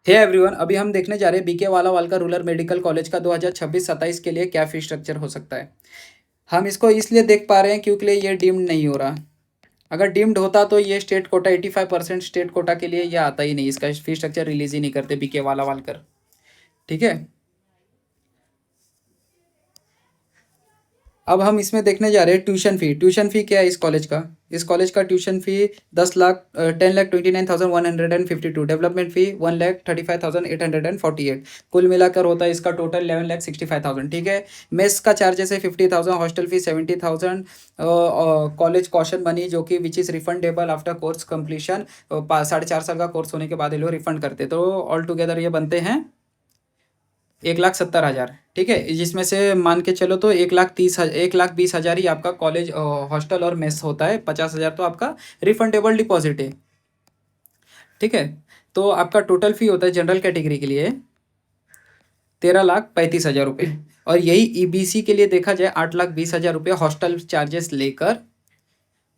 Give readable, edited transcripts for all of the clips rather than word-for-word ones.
Hey everyone, अभी हम देखने जा रहे हैं बीके वाला वालका रूरल मेडिकल कॉलेज का 2026-27 के लिए क्या फीस स्ट्रक्चर हो सकता है। हम इसको इसलिए देख पा रहे हैं क्योंकि ये डीम्ड नहीं हो रहा। अगर डीम्ड होता तो ये स्टेट कोटा 85% स्टेट कोटा के लिए ये आता ही नहीं, इसका फीस स्ट्रक्चर रिलीज ही नहीं करते बीके वाला वालकर। ठीक है, अब हम इसमें देखने जा रहे हैं ट्यूशन फ़ी। ट्यूशन फ़ी क्या है इस कॉलेज का? इस कॉलेज का ट्यूशन फ़ी 10,29,152, डेवलपमेंट फ़ी 1,35,848, कुल मिलाकर होता है इसका टोटल 11,65,000। ठीक है, मेस का चार्जेस है 50,000, hostel fee 70,000, college caution money जो कि which is refundable after course completion. 4.5 साल का कोर्स होने के बाद ये लोग रिफंड करते, तो ऑल टुगेदर ये बनते हैं 1,70,000। ठीक है, जिसमें से मान के चलो तो 1,20,000 ही आपका कॉलेज हॉस्टल और मेस होता है, 50,000 तो आपका रिफंडेबल डिपॉजिट है। ठीक है, तो आपका टोटल फी होता है जनरल कैटेगरी के लिए 13,35,000 रुपये, और यही ईबीसी के लिए देखा जाए 8,20,000 रुपये हॉस्टल चार्जेस लेकर,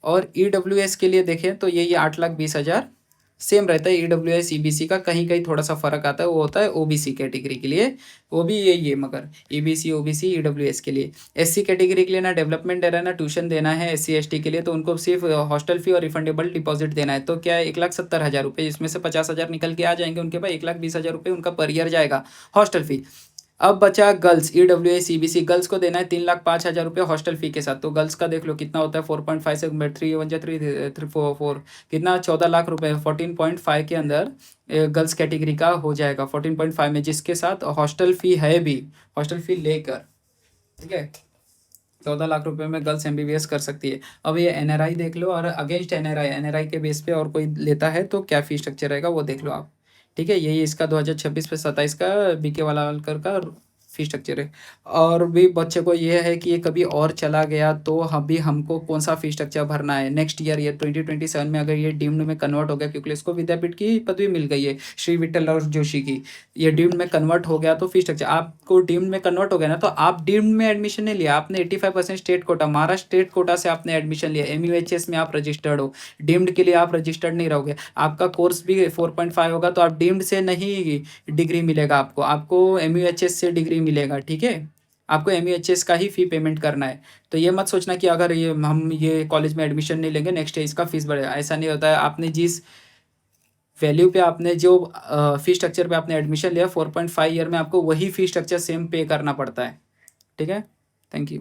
और ईडब्ल्यूएस के लिए देखें तो यही 8,20,000 सेम रहता है। ईडब्ल्यूएस ईबीसी का कहीं कहीं थोड़ा सा फर्क आता है, वो होता है ओबीसी कैटेगरी के लिए, वो भी यही है, मगर ईबीसी ओबीसी ईडब्ल्यूएस के लिए। एससी कैटेगरी के लिए ना डेवलपमेंट देना है ना ट्यूशन देना है। एससी एसटी के लिए तो उनको सिर्फ हॉस्टल फी और रिफंडेबल डिपॉजिट देना है। तो क्या है, 1,70,000 रुपये, इसमें से 50,000 निकल के आ जाएंगे उनके पास, 1,20,000 रुपये उनका पर ईयर जाएगा हॉस्टल फी। अब बचा गर्ल्स, ईडब्ल्यूएस सीबीसी, गर्ल्स को देना है 3,05,000 रुपये हॉस्टल फी के साथ। तो गर्ल्स का देख लो कितना होता है, 4.5 से 3 1 3 3 4 कितना, 14,00,000 रुपये 14.5 के अंदर गर्ल्स कैटेगरी का हो जाएगा, 14.5 में, जिसके साथ हॉस्टल फी है भी, हॉस्टल फी लेकर। ठीक है, 14,00,000 रुपये में गर्ल्स एमबीबीएस कर सकती है। अब ये एनआरआई देख लो, और अगेंस्ट एनआरआई के बेस पे और कोई लेता है तो क्या फी स्ट्रक्चर रहेगा वो देख लो आप। ठीक है, यही इसका 2026 पे 27 का बीके वाला वालकर का फी स्ट्रक्चर है। और भी बच्चे को ये है कि ये कभी और चला गया तो हम भी, हमको कौन सा फी स्ट्रक्चर भरना है नेक्स्ट ईयर, ये 2027 में अगर ये डीम्ड में कन्वर्ट हो गया, क्योंकि इसको विद्यापीठ की पदवी मिल गई है श्री विठल और जोशी की, ये डीम्ड में कन्वर्ट हो गया तो फी स्ट्रक्चर आपको डीम्ड में कन्वर्ट हो गया ना, तो आप डीम्ड में एडमिशन नहीं लिया आपने, 85% state quota, Maharashtra state quota से आपने एडमिशन लिया, एमयूएचएस में आप रजिस्टर्ड हो, डीम्ड के लिए आप रजिस्टर्ड नहीं रहोगे, आपका कोर्स भी 4.5 होगा, तो आप डीम्ड से नहीं डिग्री मिलेगा आपको, आपको एमयूएचएस से डिग्री मिलेगा। ठीक है, आपको एमयूएचएस का ही फ़ी पेमेंट करना है। तो ये मत सोचना कि अगर ये हम ये कॉलेज में एडमिशन नहीं लेंगे नेक्स्ट ईयर इसका फीस बढ़ेगा, ऐसा नहीं होता है। आपने जिस वैल्यू पे, आपने जो फी स्ट्रक्चर पे आपने एडमिशन लिया 4.5 ईयर में, आपको वही फी स्ट्रक्चर सेम पे करना पड़ता है। ठीक है, थैंक यू।